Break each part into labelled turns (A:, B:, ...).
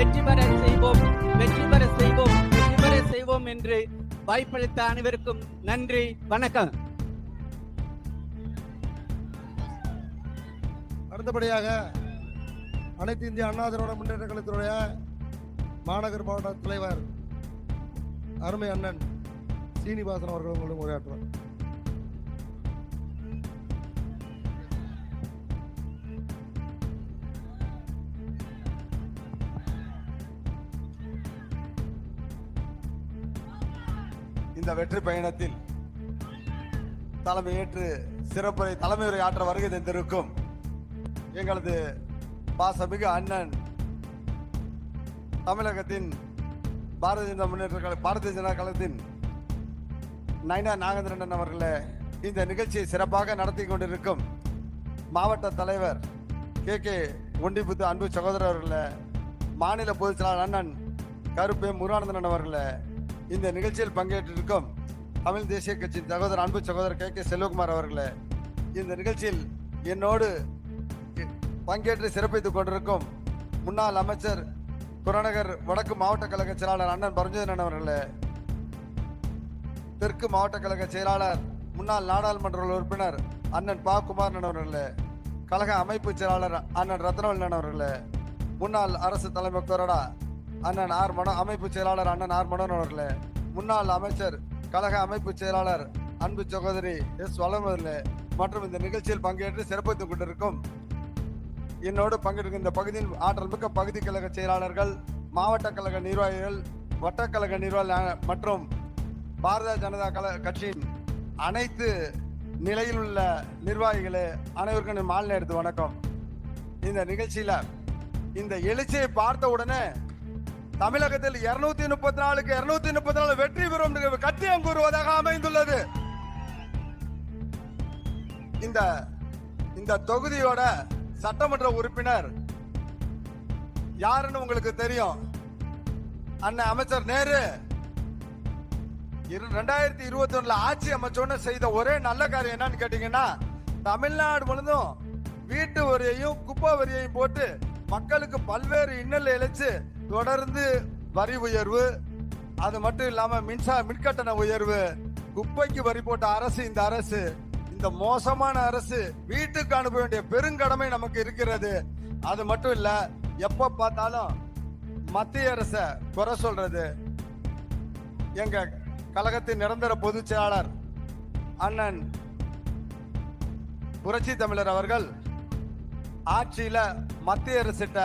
A: வெற்றி பெற செய்வோம், வெற்றி பெற செய்வோம், வெற்றி பெற செய்வோம் என்று வாய்ப்பளித்த அனைவருக்கும் நன்றி, வணக்கம்.
B: அடுத்தபடியாக அனைத்து இந்திய அண்ணா திராவிட முன்னேற்ற கழகத்துடைய மாநகர் மாவட்ட தலைவர் அருமை அண்ணன் சீனிவாசன் அவர்கள் உங்களுடன் உரையாற்றுவார்.
C: இந்த வெற்றி பயணத்தில் தலைமையேற்று சிறப்புரை தலைமையுரை ஆற்ற வருகை தந்திருக்கும் எங்களது பாசமிகு அண்ணன் தமிழகத்தின் பாரதிய ஜனதா கழகத்தின் நயினார் நாகேந்திரன் அவர்களே, இந்த நிகழ்ச்சியை சிறப்பாக நடத்தி கொண்டிருக்கும் மாவட்ட தலைவர் கே ஒண்டிபுத்து அன்பு சகோதரர் அவர்களே, மாநில பொதுச் செயலாளர் அண்ணன் கருப்பே முருகானந்தன் அவர்களே, இந்த நிகழ்ச்சியில் பங்கேற்றிருக்கும் தமிழ் தேசிய கட்சியின் சகோதரர் அன்பு சகோதரர் கே செல்வகுமார் அவர்களே, இந்த நிகழ்ச்சியில் என்னோடு பங்கேற்று சிறப்பித்துக் கொண்டிருக்கும் முன்னாள் அமைச்சர் புறநகர் வடக்கு மாவட்ட கழக செயலாளர் அண்ணன் பரஞ்சோதனன் அவர்களே, தெற்கு மாவட்ட கழக செயலாளர் முன்னாள் நாடாளுமன்ற உறுப்பினர் அண்ணன் பா குமாரன் அவர்களே, கழக அமைப்பு செயலாளர் அண்ணன் ரத்னவல்லன் அவர்களே, முன்னாள் அரசு தலைமை கொறடா அண்ணன் அமைப்பு செயலாளர் அண்ணன் ஆர் மனோன் அவர்களே, முன்னாள் அமைச்சர் கழக அமைப்பு செயலாளர் அன்பு சகோதரி எஸ் வளர்மதிலே மற்றும் இந்த நிகழ்ச்சியில் பங்கேற்று சிறப்பித்துக் கொண்டிருக்கும் என்னோடு பங்கேற்கும் இந்த பகுதியின் ஆற்றல் மிக்க பகுதி கழக செயலாளர்கள், மாவட்ட கழக நிர்வாகிகள், வட்டக்கழக நிர்வாகிகள் மற்றும் பாரதிய ஜனதா கட்சியின் அனைத்து நிலையில் உள்ள நிர்வாகிகளே, அனைவருக்கும் மாலை நேரத்து வணக்கம். இந்த நிகழ்ச்சியில இந்த எழுச்சியை பார்த்த உடனே தமிழகத்தில் 234க்கு 234 வெற்றி பெறும் கட்டியம் கூறுவதாக அமைந்துள்ளது. இந்த தொகுதியோட சட்டமன்ற உறுப்பினர் யாருன்னு உங்களுக்கு தெரியும். அண்ணன் அமைச்சர் நேரு 2021 ஆட்சி அமைச்சோன்னு செய்த ஒரே நல்ல காரியம் என்னன்னு கேட்டீங்கன்னா, தமிழ்நாடு முழுதும் வீட்டு வரியையும் குப்பை வரியையும் போட்டு மக்களுக்கு பல்வேறு இன்னல் இழைச்சு தொடர்ந்து வரி உயர்வு, அது மட்டும் இல்லாம மின்கட்டண உயர்வு, குப்பைக்கு வரி போட்ட அரசு இந்த அரசு. இந்த மோசமான அரசு வீட்டுக்கு அனுப்ப வேண்டிய பெருங்கடமை நமக்கு இருக்கிறது. அது மட்டும் இல்ல, எப்ப பார்த்தாலும் மத்திய அரச குறை சொல்றது. எங்க கழகத்தின் நிரந்தர பொதுச் செயலாளர் அண்ணன் புரட்சி தமிழர் அவர்கள் ஆட்சியில மத்திய அரசிட்ட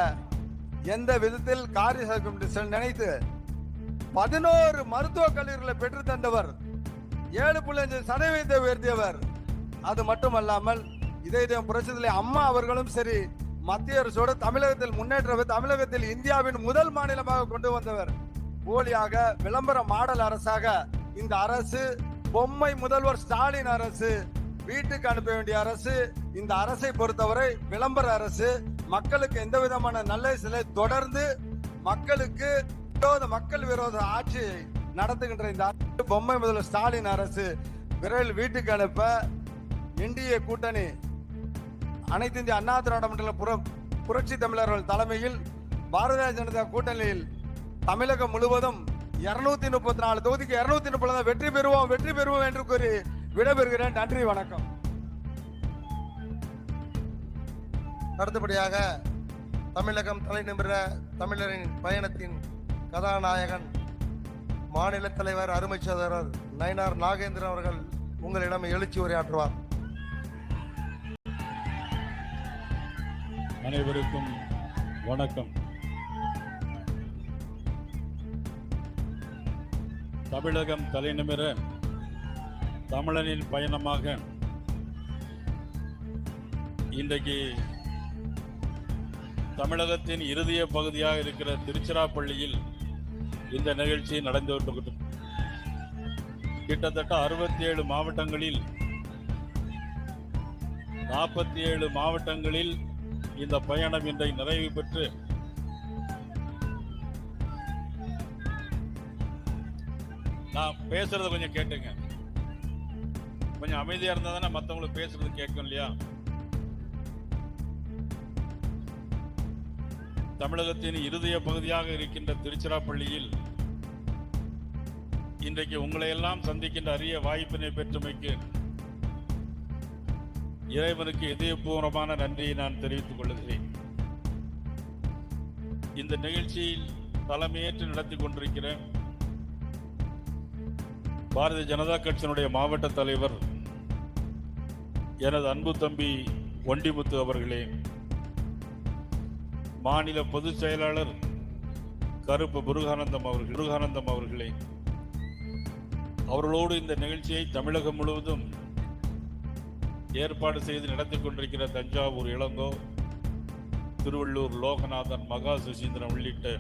C: எந்த விதத்தில் காரியம் நினைத்து 11 மருத்துவக் கல்லூரிகளை பெற்று தந்தவர், 7.5% உயர்த்தியவர். அது மட்டுமல்லாமல் இதே புரட்சி அம்மா அவர்களும் சரி, மத்திய அரசோடு தமிழகத்தில் முன்னேற்ற தமிழகத்தில் இந்தியாவின் முதல் மாநிலமாக கொண்டு வந்தவர். போலியாக விளம்பர மாடல் அரசாக இந்த அரசு, பொம்மை முதல்வர் ஸ்டாலின் அரசு, வீட்டுக்கு அனுப்ப வேண்டிய அரசு. இந்த அரசை பொறுத்தவரை விளம்பர அரசு, மக்களுக்கு எந்த விதமான நல்ல சிலை தொடர்ந்து மக்களுக்கு மக்கள் விரோத ஆட்சி நடத்துகின்ற இந்த பொம்மை முதல்வர் ஸ்டாலின் அரசு விரைவில் வீட்டுக்கு அனுப்ப என்டிஏ கூட்டணி அனைத்து இந்திய அண்ணா திராவிட முன்னேற்ற புரட்சி தமிழர்கள் தலைமையில் பாரதிய ஜனதா கூட்டணியில் தமிழகம் முழுவதும் 234 தொகுதிக்கு 230 வெற்றி பெறுவோம் என்று கூறி விடைபெறுகிறேன். நன்றி, வணக்கம்.
B: அடுத்தபடியாக தமிழகம் தலைநிமிர தமிழரின் பயணத்தின் கதாநாயகன் மாநில தலைவர் அருமை சகோதரர் நயினார் நாகேந்திரன் அவர்கள் உங்களிடம் எழுச்சி உரையாற்றுவார்.
D: அனைவருக்கும் வணக்கம். தமிழகம் தலைநிமிர தமிழனின் பயணமாக இன்றைக்கு தமிழகத்தின் இறுதிய பகுதியாக இருக்கிற திருச்சிராப்பள்ளியில் இந்த நிகழ்ச்சி நடந்து கிட்டத்தட்ட 67 மாவட்டங்களில் 47 மாவட்டங்களில் இந்த பயணம் இன்றைக்கு நிறைவு பெற்று நான் பேசுறத கொஞ்சம் கேட்டுங்க. கொஞ்சம் அமைதியா இருந்தா தானே மற்றவங்களுக்கு பேசுறது கேட்கும் இல்லையா? தமிழகத்தின் இருதய பகுதியாக இருக்கின்ற திருச்சிராப்பள்ளியில் இன்றைக்கு உங்களை எல்லாம் சந்திக்கின்ற அரிய வாய்ப்பினை பெற்றமைக்கு இறைவனுக்கு இதயபூர்வமான நன்றியை நான் தெரிவித்துக் கொள்கிறேன். இந்த நிகழ்ச்சியில் தலைமையேற்று நடத்தி கொண்டிருக்கிற பாரதிய ஜனதா கட்சியினுடைய மாவட்ட தலைவர் எனது அன்பு தம்பி ஒண்டிமுத்து அவர்களே, மாநில பொதுச் செயலாளர் கருப்பு முருகானந்தம் அவர்களே, அவர்களோடு இந்த நிகழ்ச்சியை தமிழகம் முழுவதும் ஏற்பாடு செய்து நடத்தி கொண்டிருக்கிற தஞ்சாவூர் இளங்கோ, திருவள்ளூர் லோகநாதன், மகா சுசீந்திரன் உள்ளிட்ட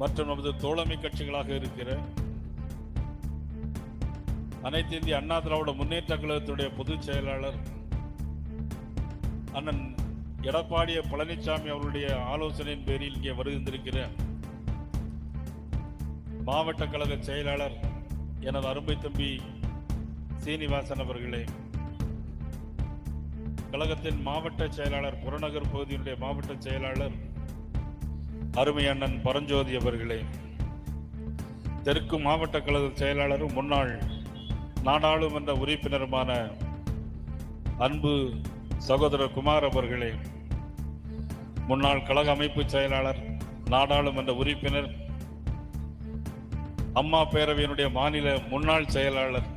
D: மற்றும் நமது தோழமை கட்சிகளாக இருக்கிற அனைத்து இந்திய அண்ணா திராவிட முன்னேற்ற கழகத்துடைய பொதுச் செயலாளர் அண்ணன் எடப்பாடி பழனிசாமி அவருடைய ஆலோசனையின் பேரில் இங்கே வருகின்றிருக்கிற மாவட்ட கழக செயலாளர் எனது அருமை தம்பி சீனிவாசன் அவர்களே, கழகத்தின் மாவட்ட செயலாளர் புறநகர் பகுதியினுடைய மாவட்ட செயலாளர் அருமை அண்ணன் பரஞ்சோதி அவர்களே, தெற்கு மாவட்ட கழக செயலாளரும் முன்னாள் நாடாளுமன்ற உறுப்பினருமான அன்பு சகோதரர் குமார் அவர்களே, முன்னாள் கழக அமைப்பு செயலாளர், நாடாளுமன்ற உறுப்பினர், அம்மா பேரவையினுடைய மாநில முன்னாள் செயலாளர்,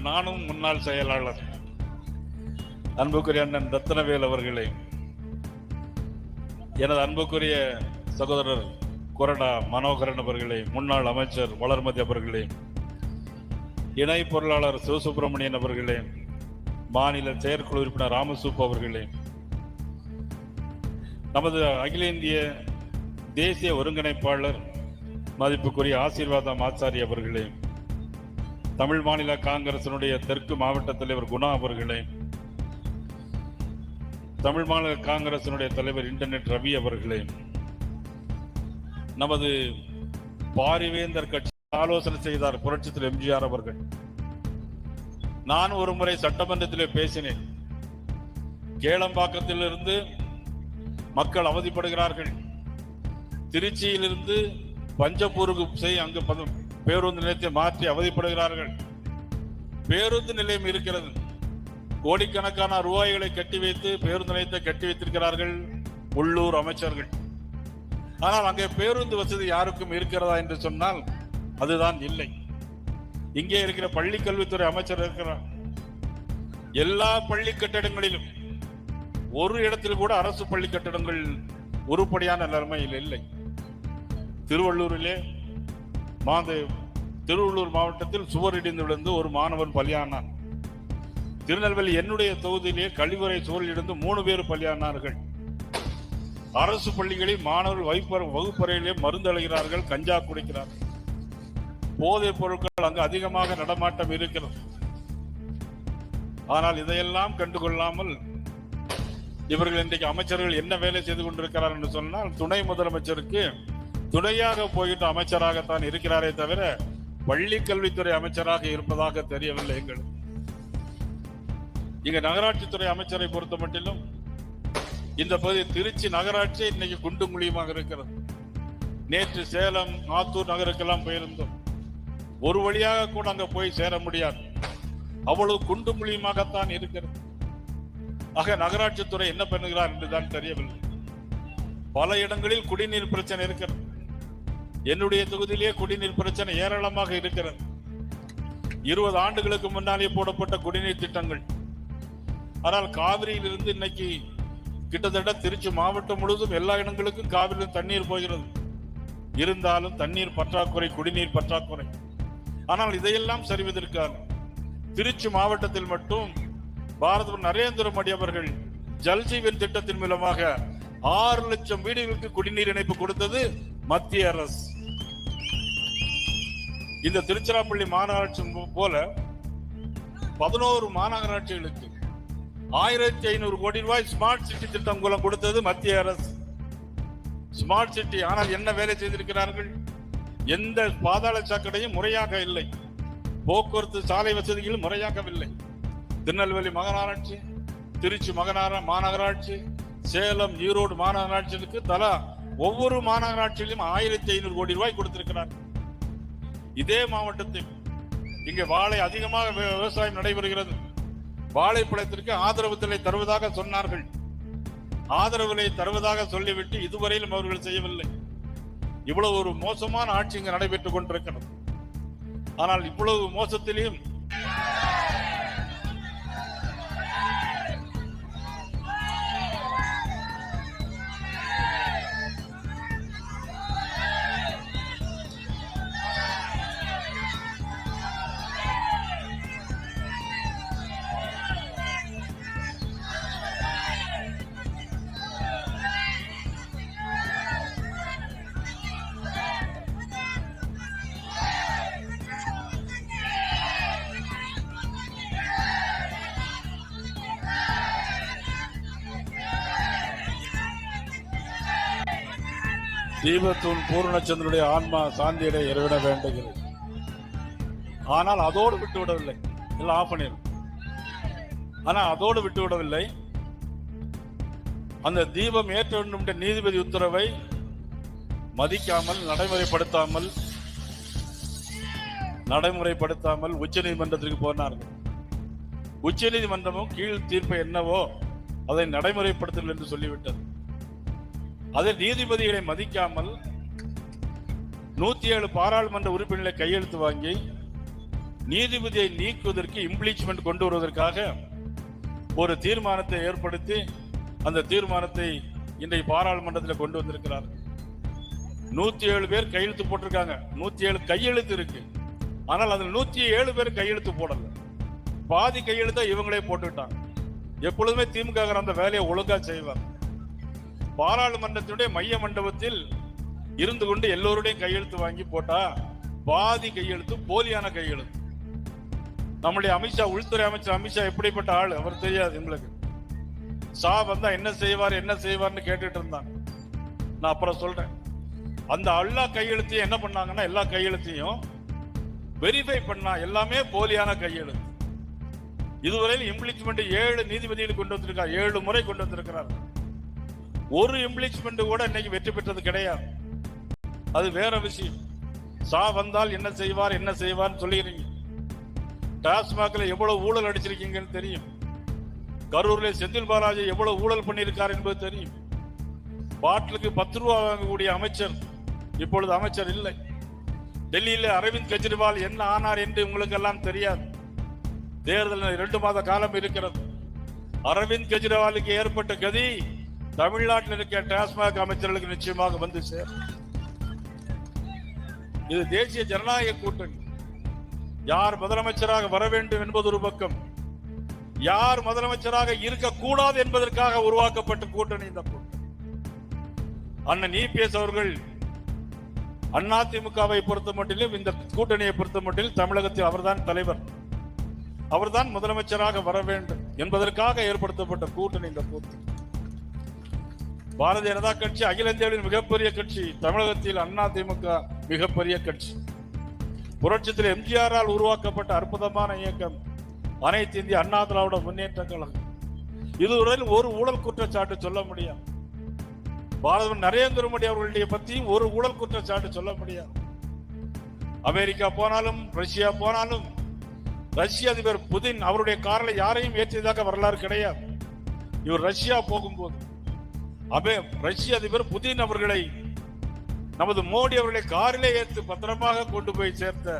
D: நானும் முன்னாள் செயலாளர் அன்புக்குரிய அண்ணன் ரத்னவேல் அவர்களே, எனது அன்புக்குரிய சகோதரர் கொரடா மனோகரன் அவர்களே, முன்னாள் அமைச்சர் வளர்மதி அவர்களே, இணை பொருளாளர் சிவசுப்பிரமணியன் அவர்களே, மாநில செயற்குழு உறுப்பினர் ராமசூப் அவர்களே, நமது அகில இந்திய தேசிய ஒருங்கிணைப்பாளர் மதிப்புக்குரிய ஆசீர்வாதம் ஆச்சாரி அவர்களே, தமிழ் மாநில காங்கிரசினுடைய தெற்கு மாவட்ட தலைவர் குணா அவர்களே, தமிழ் மாநில காங்கிரசினுடைய தலைவர் இன்டர்நெட் ரவி அவர்களே, நமது பாரிவேந்தர் கட்சி ஆலோசனை செய்தார் புரட்சித்தலைவர் எம்ஜிஆர் அவர்கள். நான் ஒரு முறை சட்டமன்றத்திலே பேசினேன். கேளம்பாக்கத்திலிருந்து மக்கள் அவதிப்படுகிறார்கள், திருச்சியிலிருந்து பஞ்சப்பூருக்கு அங்கு பேருந்து நிலையத்தை மாற்றி அவதிப்படுகிறார்கள். பேருந்து நிலையம் இருக்கிறது, கோடிக்கணக்கான ரூபாய்களை கட்டி வைத்து பேருந்து நிலையத்தை கட்டி வைத்திருக்கிறார்கள் உள்ளூர் அமைச்சர்கள். ஆனால் அங்கே பேருந்து வசதி யாருக்கும் இருக்கிறதா என்று சொன்னால் அதுதான் இல்லை. இங்கே இருக்கிற பள்ளி கல்வித்துறை அமைச்சர் இருக்கிறார். எல்லா பள்ளி கட்டிடங்களிலும் ஒரு இடத்தில் கூட அரசு பள்ளி கட்டிடங்கள் உருப்படியான நிலைமையில் இல்லை. திருவள்ளூரிலே திருவள்ளூர் மாவட்டத்தில் சுவர் இடிந்து விழுந்து ஒரு மாணவன் பலியானார். திருநெல்வேலி என்னுடைய தொகுதியிலே கழிவறை சுவரில் இருந்து 3 பேர் பலியானார்கள். அரசு பள்ளிகளில் மாணவர்கள் வகுப்பறையிலே மருந்து அழைகிறார்கள், கஞ்சா குடிக்கிறார்கள். போதைப் பொருட்கள் அங்கு அதிகமாக நடமாட்டம் இருக்கிறது. ஆனால் இதையெல்லாம் கண்டுகொள்ளாமல் இவர்கள் இன்றைக்கு அமைச்சர்கள் என்ன வேலை செய்து கொண்டிருக்கிறார் என்று சொன்னால், துணை முதலமைச்சருக்கு துணையாக போகின்ற அமைச்சராகத்தான் இருக்கிறாரே தவிர பள்ளி கல்வித்துறை அமைச்சராக இருப்பதாக தெரியவில்லை. எங்களுக்கு இங்க நகராட்சித்துறை அமைச்சரை பொறுத்த மட்டிலும் இந்த பகுதி திருச்சி நகராட்சி இன்னைக்கு குண்டும் குழியுமாக இருக்கிறது. நேற்று சேலம் ஆத்தூர் நகருக்கெல்லாம் போயிருந்தோம். ஒரு வழியாக கூட அங்க போய் சேர முடியாது, அவ்வளவு குண்டும் குழியுமாகத்தான் இருக்கிறது. ஆக நகராட்சித்துறை என்ன பண்ணுகிறார் என்றுதான் தெரியவில்லை. பல இடங்களில் குடிநீர் பிரச்சனை இருக்கிறது. என்னுடைய தொகுதியிலேயே குடிநீர் பிரச்சனை ஏராளமாக இருக்கிறது. 20 ஆண்டுகளுக்கு முன்னாலே போடப்பட்ட குடிநீர் திட்டங்கள். ஆனால் காவிரியில் இருந்து இன்னைக்கு கிட்டத்தட்ட திருச்சி மாவட்டம் முழுவதும் எல்லா இடங்களுக்கும் காவிரியில் தண்ணீர் போகிறது. இருந்தாலும் தண்ணீர் பற்றாக்குறை, குடிநீர் பற்றாக்குறை. ஆனால் இதையெல்லாம் சரிவதற்காக திருச்சி மாவட்டத்தில் மட்டும் பாரத நரேந்திர மோடி அவர்கள் ஜல்ஜீவன் திட்டத்தின் மூலமாக 6 லட்சம் வீடுகளுக்கு குடிநீர் இணைப்பு கொடுத்தது மத்திய அரசு. இந்த திருச்சிராப்பள்ளி மாநகராட்சி போல 11 மாநகராட்சிகளுக்கு 1500 கோடி ரூபாய் ஸ்மார்ட் சிட்டி திட்டம் மூலம் கொடுத்தது மத்திய அரசு. Smart city. ஆனால் என்ன வேலை செய்திருக்கிறார்கள்? எந்த பாதாள சாக்கடையும் முறையாக இல்லை, போக்குவரத்து சாலை வசதிகள் முறையாகவில்லை. திருநெல்வேலி மாநகராட்சி, திருச்சி மாநகராட்சி, சேலம், ஈரோடு மாநகராட்சிகளுக்கு தலா ஒவ்வொரு மாநகராட்சியிலும் 1500 கோடி ரூபாய் கொடுத்திருக்கிறார். இதே மாவட்டத்தில் இங்கே வாழை அதிகமாக விவசாயம் நடைபெறுகிறது. வாழைப்பழத்திற்கு ஆதரவு விலை தருவதாக சொன்னார்கள். ஆதரவு விலை தருவதாக சொல்லிவிட்டு இதுவரையிலும் அவர்கள் செய்யவில்லை. இவ்வளவு ஒரு மோசமான ஆட்சி இங்கு நடைபெற்றுக் கொண்டிருக்கிறது. ஆனால் இவ்வளவு மோசத்திலும் தீபத்தூன் பூர்ணச்சந்திரனுடைய ஆன்மா சாந்தியடை இறைவிட வேண்டுகிறது. ஆனால் அதோடு விட்டுவிடவில்லை. எல்லாம் ஆஃப் பண்ணிடும். ஆனால் அதோடு விட்டுவிடவில்லை. அந்த தீபம் ஏற்ற வேண்டும் என்ற நீதிபதி உத்தரவை மதிக்காமல் நடைமுறைப்படுத்தாமல் உச்ச நீதிமன்றத்திற்கு போனார்கள். உச்ச நீதிமன்றமும் கீழ் தீர்ப்பு என்னவோ அதை நடைமுறைப்படுத்துங்கள் என்று சொல்லிவிட்டது. அதை நீதிபதிகளை மதிக்காமல் 107 பாராளுமன்ற உறுப்பினர்களை கையெழுத்து வாங்கி நீதிபதியை நீக்குவதற்கு இம்ப்ளீச்மெண்ட் கொண்டு வருவதற்காக ஒரு தீர்மானத்தை ஏற்படுத்தி அந்த தீர்மானத்தை இன்றைக்கு பாராளுமன்றத்தில் கொண்டு வந்திருக்கிறார். 107 பேர் கையெழுத்து போட்டிருக்காங்க. 107 கையெழுத்து இருக்கு. ஆனால் அதில் 107 பேர் கையெழுத்து போடல. பாதி கையெழுத்தை இவங்களே போட்டுவிட்டாங்க. எப்பொழுதுமே திமுக அந்த வேலையை ஒழுங்கா செய்வார். பாராளுமன்றத்தினுடைய மைய மண்டபத்தில் இருந்து கொண்டு எல்லோருடையும் கையெழுத்து வாங்கி போட்டா பாதி கையெழுத்து போலியான கையெழுத்து. நம்முடைய அமித்ஷா, உள்துறை அமைச்சர் அமித்ஷா எப்படிப்பட்ட ஆள் அவர் தெரியாது எங்களுக்கு. வந்தா என்ன செய்வார்னு கேட்டுட்டு இருந்தாங்க. நான் அப்புறம் சொல்றேன். அந்த எல்லா கையெழுத்தையும் என்ன பண்ணாங்கன்னா எல்லா கையெழுத்தையும் வெரிஃபை பண்ணா எல்லாமே போலியான கையெழுத்து. இதுவரையில் இம்ப்ளீச்மெண்ட் 7 நீதிபதிகள் கொண்டு வந்திருக்கார். 7 முறை கொண்டு வந்திருக்கிறார். ஒரு இம்ப்ளீச்மெண்ட் கூட இன்னைக்கு வெற்றி பெற்றது கிடையாது. அது வேற விஷயம். வந்தால் என்ன செய்வார்னு சொல்லிக்கிறீங்க. டாஸ்மாக்ல எவ்வளவு ஊழல் அடிச்சிருக்கீங்கன்னு தெரியும். கரூர்ல செந்தில் பாலாஜி எவ்வளவு ஊழல் பண்ணியிருக்கார் என்பது தெரியும். பாட்டிலுக்கு 10 ரூபா வாங்கக்கூடிய அமைச்சர் இப்பொழுது அமைச்சர் இல்லை. டெல்லியில அரவிந்த் கெஜ்ரிவால் என்ன ஆனார் என்று உங்களுக்கு எல்லாம் தெரியாது. தேர்தல் 2 மாத காலம் இருக்கிறது. அரவிந்த் கெஜ்ரிவாலுக்கு ஏற்பட்ட கதி தமிழ்நாட்டில் இருக்க டாஸ்மாக் அமைச்சர்களுக்கு நிச்சயமாக வந்து சேரும். இது தேசிய ஜனநாயக கூட்டணி. யார் முதலமைச்சராக வர வேண்டும் என்பது ஒரு பக்கம், யார் முதலமைச்சராக இருக்கக்கூடாது என்பதற்காக உருவாக்கப்பட்ட கூட்டணி இந்த கூட்டணி. அண்ணன் இபிஎஸ் அவர்கள் அதிமுகவை பொறுத்த மட்டிலும் இந்த கூட்டணியை பொறுத்த மட்டிலும் தமிழகத்தில் அவர்தான் தலைவர், அவர்தான் முதலமைச்சராக வர வேண்டும் என்பதற்காக ஏற்படுத்தப்பட்ட கூட்டணி இந்த கூட்டணி. பாரதிய ஜனதா கட்சி அகில இந்தியாவின் மிகப்பெரிய கட்சி. தமிழகத்தில் அதிமுக மிகப்பெரிய கட்சி. புரட்சித்தில் எம்ஜிஆரால் உருவாக்கப்பட்ட அற்புதமான இயக்கம் அனைத்து இந்திய அண்ணா திராவிட முன்னேற்ற கழகம். இதுவரையில் ஒரு ஊழல் குற்றச்சாட்டு சொல்ல முடியாது. பாரத நரேந்திர மோடி அவர்களுடைய பற்றியும் ஒரு ஊழல் குற்றச்சாட்டு சொல்ல முடியாது. அமெரிக்கா போனாலும் ரஷ்யா போனாலும் ரஷ்ய அதிபர் புதின் அவருடைய காரில் யாரையும் ஏற்றியதாக வரலாறு கிடையாது. இவர் ரஷ்யா போகும்போது ரஷ்ய அதிபர் புதின் அவர்களை நமது மோடி அவர்களை காரிலே ஏற்று பத்திரமாக கொண்டு போய் சேர்த்த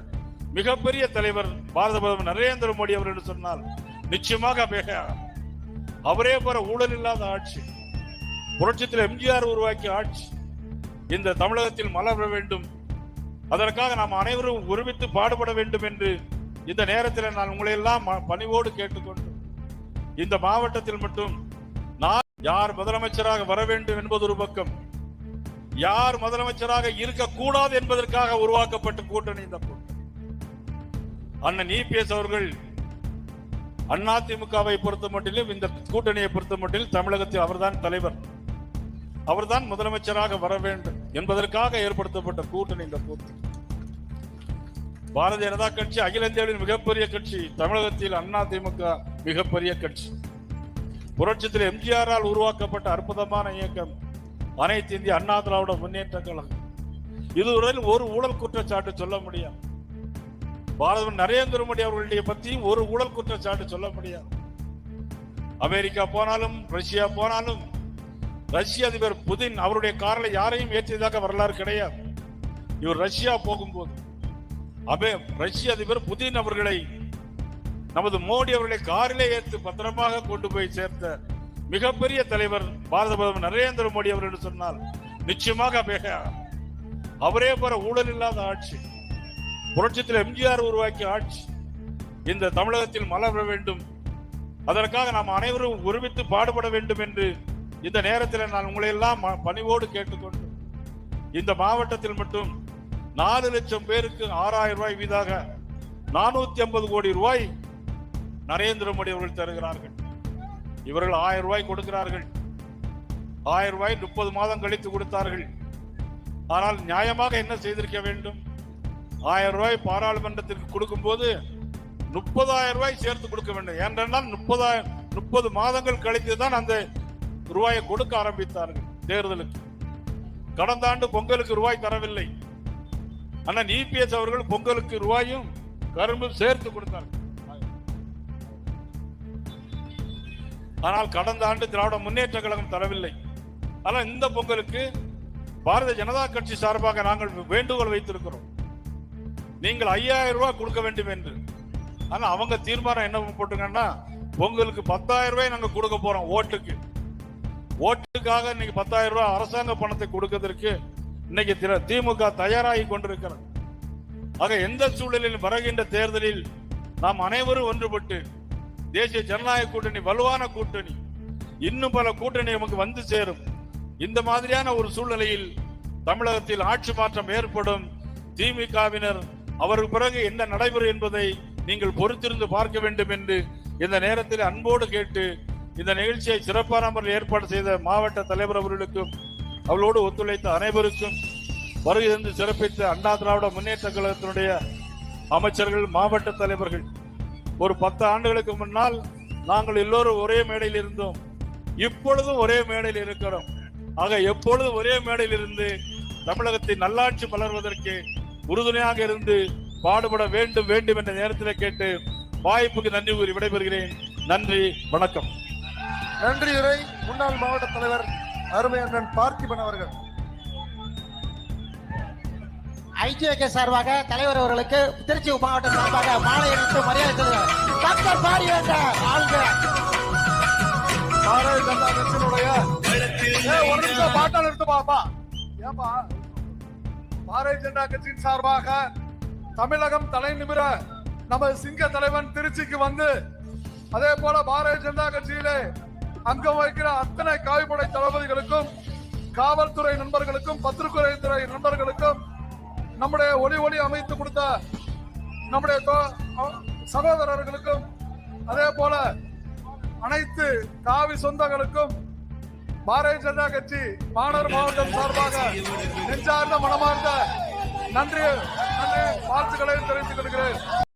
D: மிகப்பெரிய தலைவர் பாரத பிரதமர் நரேந்திர மோடி அவர் என்று சொன்னால் நிச்சயமாக அவரே போற ஊழல் இல்லாத ஆட்சி, புரட்சித்தில் எம்ஜிஆர் உருவாக்கிய ஆட்சி இந்த தமிழகத்தில் மலர வேண்டும். அதற்காக நாம் அனைவரும் ஒருமித்து பாடுபட வேண்டும் என்று இந்த நேரத்தில் நான் உங்களை எல்லாம் பணிவோடு கேட்டுக்கொண்டு இந்த மாவட்டத்தில் மட்டும் யார் முதலமைச்சராக வர வேண்டும் என்பது ஒரு பக்கம், யார் முதலமைச்சராக இருக்கக்கூடாது என்பதற்காக உருவாக்கப்பட்ட கூட்டணி இந்த கூட்டணி. அண்ணன் இபிஎஸ் அவர்கள் அதிமுகவை பொறுத்த மட்டிலும் இந்த கூட்டணியை பொறுத்த மட்டிலும் தமிழகத்தில் அவர்தான் தலைவர், அவர்தான் முதலமைச்சராக வர வேண்டும் என்பதற்காக ஏற்படுத்தப்பட்ட கூட்டணி இந்த கூட்டணி. பாரதிய ஜனதா கட்சி அகில இந்தியாவின் மிகப்பெரிய கட்சி. தமிழகத்தில் அதிமுக மிகப்பெரிய கட்சி. புரட்சித்தில் எம்ஜிஆரால் உருவாக்கப்பட்ட அற்புதமான இயக்கம் அனைத்து இந்திய அண்ணா திராவிட முன்னேற்ற கழகம். இதுவரையில் ஒரு ஊழல் குற்றச்சாட்டு சொல்ல முடியாது. பாரத நரேந்திர மோடி அவர்களுடைய பத்தி ஒரு ஊழல் குற்றச்சாட்டு சொல்ல முடியாது. அமெரிக்கா போனாலும் ரஷ்யா போனாலும் ரஷ்ய அதிபர் புதின் அவருடைய காரில் யாரையும் ஏற்றியதாக வரலாறு கிடையாது. இவர் ரஷ்யா போகும்போது ரஷ்ய அதிபர் புதின் அவர்களை நமது மோடி அவர்களை காரிலே ஏற்று பத்திரமாக கொண்டு போய் சேர்த்த மிகப்பெரிய தலைவர் பாரத பிரதமர் நரேந்திர மோடி அவர் என்று சொன்னால் நிச்சயமாக அவரே போற ஊழல் இல்லாத ஆட்சி, புரட்சித்தில் எம்ஜிஆர் உருவாக்கிய ஆட்சி இந்த தமிழகத்தில் மலர வேண்டும். அதற்காக நாம் அனைவரும் ஒருமித்து பாடுபட வேண்டும் என்று இந்த நேரத்தில் நான் உங்களை எல்லாம் பணிவோடு கேட்டுக்கொண்டு, இந்த மாவட்டத்தில் மட்டும் 4 லட்சம் பேருக்கு 6000 ரூபாய் வீதாக 450 கோடி ரூபாய் நரேந்திர மோடி அவர்கள் தருகிறார்கள். இவர்கள் 1000 ரூபாய் கொடுக்கிறார்கள். 1000 ரூபாய் 30 மாதம் கழித்து கொடுத்தார்கள். ஆனால் நியாயமாக என்ன செய்திருக்க வேண்டும்? 1000 ரூபாய் பாராளுமன்றத்திற்கு கொடுக்கும் போது 30,000 ரூபாய் சேர்த்து கொடுக்க வேண்டும். ஏனென்றால் 30 மாதங்கள் கழித்து தான் அந்த ரூபாயை கொடுக்க ஆரம்பித்தார்கள் தேர்தலுக்கு. கடந்த ஆண்டு பொங்கலுக்கு ரூபாய் தரவில்லை. ஆனால் இபிஎஸ் அவர்கள் பொங்கலுக்கு ரூபாயும் கரும்பும் சேர்த்து கொடுத்தார்கள். ஆனால் கடந்த ஆண்டு திராவிட முன்னேற்ற கழகம் தரவில்லை. ஆனால் இந்த பொங்கலுக்கு பாரதிய ஜனதா கட்சி சார்பாக நாங்கள் வேண்டுகோள் வைத்திருக்கிறோம், நீங்கள் 5000 ரூபாய் கொடுக்க வேண்டும் என்று. ஆனா அவங்க தீர்மானம் என்ன போட்டுங்கன்னா, பொங்கலுக்கு 10,000 ரூபாய் நாங்க கொடுக்க போறோம் ஓட்டுக்காக. இன்னைக்கு 10,000 ரூபாய் அரசாங்க பணத்தை கொடுக்கிறதுக்கு இன்னைக்கு திமுக தயாராகி கொண்டிருக்கிறது. ஆக எந்த சூழலில் வருகின்ற தேர்தலில் நாம் அனைவரும் ஒன்றுபட்டு தேசிய ஜனநாயக கூட்டணி, வலுவான கூட்டணி, இன்னும் பல கூட்டணி நமக்கு வந்து சேரும். இந்த மாதிரியான ஒரு சூழ்நிலையில் தமிழகத்தில் ஆட்சி மாற்றம் ஏற்படும். திமுகவினர் அவருக்கு பிறகு என்ன நடைபெறும் என்பதை நீங்கள் பொறுத்திருந்து பார்க்க வேண்டும் என்று இந்த நேரத்தில் அன்போடு கேட்டு, இந்த நிகழ்ச்சியை சிறப்பான முறையில் ஏற்பாடு செய்த மாவட்ட தலைவர் அவர்களுக்கும் அவளோடு ஒத்துழைத்த அனைவருக்கும், வருகை தந்து சிறப்பித்த அண்ணா திராவிட முன்னேற்ற கழகத்தினுடைய அமைச்சர்கள், மாவட்ட தலைவர்கள், ஒரு 10 ஆண்டுகளுக்கு முன்னால் நாங்கள் எல்லோரும் ஒரே மேடையில் இருந்தோம், இப்பொழுதும் ஒரே மேடையில் இருக்கிறோம். ஆக எப்பொழுதும் ஒரே மேடையில் இருந்து தமிழகத்தின் நல்லாட்சி மலர்வதற்கு உறுதுணையாக இருந்து பாடுபட வேண்டும் வேண்டும் என்ற நேரத்தில் கேட்டு வாய்ப்புக்கு நன்றி கூறி விடைபெறுகிறேன். நன்றி, வணக்கம்.
B: நன்றி உரை முன்னாள் மாவட்ட தலைவர் அருமை அண்ணன் பார்த்திபன் அவர்கள்.
E: ஐஜேகே சார்பாக தலைவர் அவர்களுக்கு திருச்சி மாவட்ட சார்பாக மாலை அணிவித்து மரியாதை செலுத்துகிறார். டாக்டர் பாரிவேந்தர் வாழ்க.
C: பாரதிய ஜனதா கட்சியினுடைய ஒரு நிமிஷம் பாட்டால் எடுத்து பாப்பா. ஏன்பா பாரதிய ஜனதா கட்சியின் சார்பாக தமிழகம் தலை நிமிர நமது சிங்க தலைவன் திருச்சிக்கு வந்து, அதே போல பாரதிய ஜனதா கட்சியிலே அங்கம் வகிக்கிற அத்தனை காவல்படை தளபதிகளுக்கும், காவல்துறை நண்பர்களுக்கும், பத்திரிகை துறை நண்பர்களுக்கும், நம்முடைய ஒளி அமைத்து கொடுத்த நம்முடைய சகோதரர்களுக்கும், அதே போல அனைத்து காவி சொந்தங்களுக்கும் பாரதிய ஜனதா கட்சி மாநகர் மாவட்டம் சார்பாக நெஞ்சார்ந்த மனமார்ந்த நன்றி வாழ்த்துக்களை தெரிவித்துக் கொள்கிறேன்.